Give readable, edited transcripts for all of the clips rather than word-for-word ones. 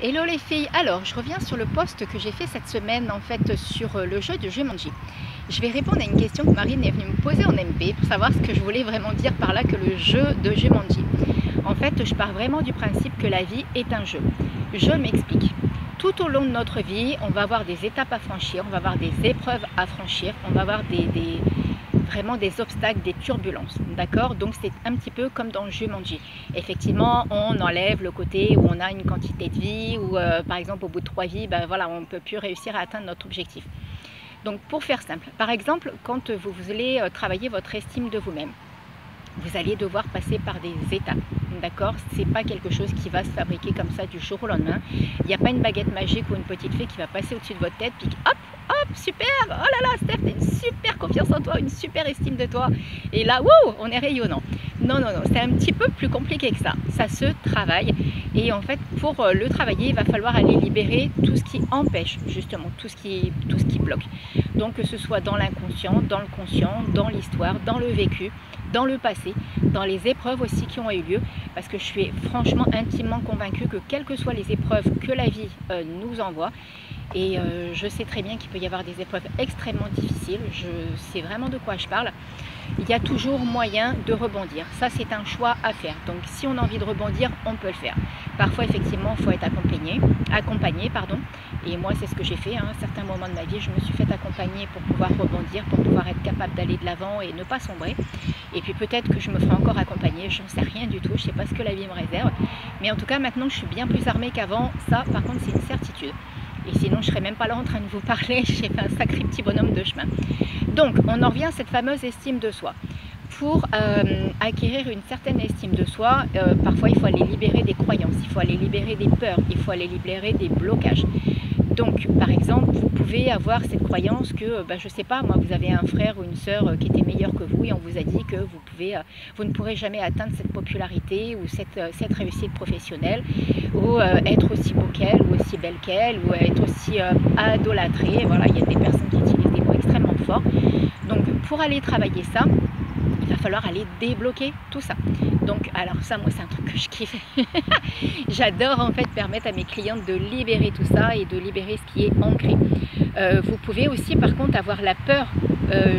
Hello les filles, alors je reviens sur le post que j'ai fait cette semaine en fait sur le jeu de Jumanji. Je vais répondre à une question que Marine est venue me poser en MP pour savoir ce que je voulais vraiment dire par là que le jeu de Jumanji. En fait, je pars vraiment du principe que la vie est un jeu. Je m'explique. Tout au long de notre vie, on va avoir des étapes à franchir, on va avoir des épreuves à franchir, on va avoir vraiment des obstacles, des turbulences, d'accord? Donc c'est un petit peu comme dans Jumanji. Effectivement, on enlève le côté où on a une quantité de vie, ou par exemple au bout de 3 vies, ben voilà, on ne peut plus réussir à atteindre notre objectif. Donc pour faire simple, par exemple, quand vous allez travailler votre estime de vous-même, vous allez devoir passer par des étapes, d'accord? C'est pas quelque chose qui va se fabriquer comme ça du jour au lendemain. Il n'y a pas une baguette magique ou une petite fée qui va passer au-dessus de votre tête, puis hop, hop, super, oh là là, Steph, t'as une super confiance en toi, une super estime de toi, et là, wow, on est rayonnant. Non, non, non, c'est un petit peu plus compliqué que ça. Ça se travaille, et en fait, pour le travailler, il va falloir aller libérer tout ce qui empêche, justement, tout ce qui bloque. Donc, que ce soit dans l'inconscient, dans le conscient, dans l'histoire, dans le vécu, dans le passé, dans les épreuves aussi qui ont eu lieu, parce que je suis franchement intimement convaincue que quelles que soient les épreuves que la vie nous envoie, et je sais très bien qu'il peut y avoir des épreuves extrêmement difficiles, je sais vraiment de quoi je parle, il y a toujours moyen de rebondir. Ça, c'est un choix à faire. Donc, si on a envie de rebondir, on peut le faire. Parfois, effectivement, il faut être accompagné, pardon. Et moi, c'est ce que j'ai fait. À un certain moment de ma vie, je me suis fait accompagner pour pouvoir rebondir, pour pouvoir être capable d'aller de l'avant et ne pas sombrer. Et puis peut-être que je me ferai encore accompagner, j'en sais rien du tout, je ne sais pas ce que la vie me réserve. Mais en tout cas, maintenant, je suis bien plus armée qu'avant. Ça, par contre, c'est une certitude. Et sinon, je ne serais même pas là en train de vous parler. J'ai fait un sacré petit bonhomme de chemin. Donc, on en revient à cette fameuse estime de soi. Pour acquérir une certaine estime de soi, parfois il faut aller libérer des croyances, il faut aller libérer des peurs, il faut aller libérer des blocages. Donc, par exemple, vous pouvez avoir cette croyance que, je ne sais pas, moi, vous avez un frère ou une sœur qui était meilleur que vous et on vous a dit que vous ne pourrez jamais atteindre cette popularité ou cette réussite professionnelle, ou être aussi beau qu'elle ou aussi belle qu'elle, ou être aussi idolâtrée. Voilà, il y a des personnes qui utilisent des mots extrêmement forts. Donc, pour aller travailler ça, il va falloir aller débloquer tout ça. Donc, alors ça, moi, c'est un truc que je kiffe. J'adore en fait permettre à mes clientes de libérer tout ça et de libérer ce qui est ancré. Vous pouvez aussi, par contre, avoir la peur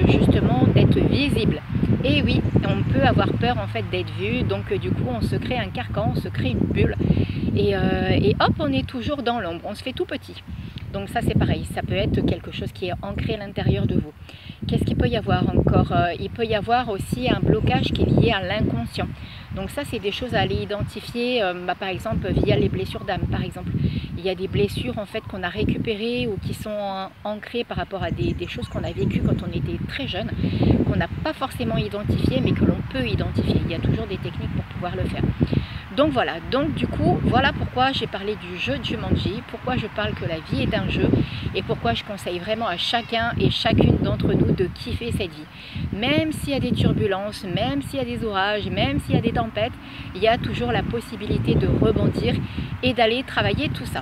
justement d'être visible. Et oui, on peut avoir peur en fait d'être vu. Donc, du coup, on se crée un carcan, on se crée une bulle. Et hop, on est toujours dans l'ombre. On se fait tout petit. Donc ça, c'est pareil. Ça peut être quelque chose qui est ancré à l'intérieur de vous. Qu'est-ce qu'il peut y avoir encore? Il peut y avoir aussi un blocage qui est lié à l'inconscient. Donc ça, c'est des choses à aller identifier, par exemple, via les blessures d'âme, par exemple. Il y a des blessures, en fait, qu'on a récupérées ou qui sont ancrées par rapport à des choses qu'on a vécues quand on était très jeune, qu'on n'a pas forcément identifiées, mais que l'on peut identifier. Il y a toujours des techniques pour pouvoir le faire. Donc voilà, donc du coup, voilà pourquoi j'ai parlé du jeu de Jumanji, pourquoi je parle que la vie est un jeu et pourquoi je conseille vraiment à chacun et chacune d'entre nous de kiffer cette vie. Même s'il y a des turbulences, même s'il y a des orages, même s'il y a des tempêtes, il y a toujours la possibilité de rebondir et d'aller travailler tout ça.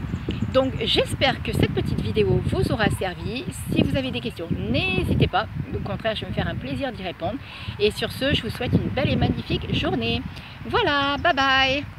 Donc j'espère que cette petite vidéo vous aura servi. Si vous avez des questions, n'hésitez pas. Au contraire, je vais me faire un plaisir d'y répondre. Et sur ce, je vous souhaite une belle et magnifique journée. Voilà, bye bye!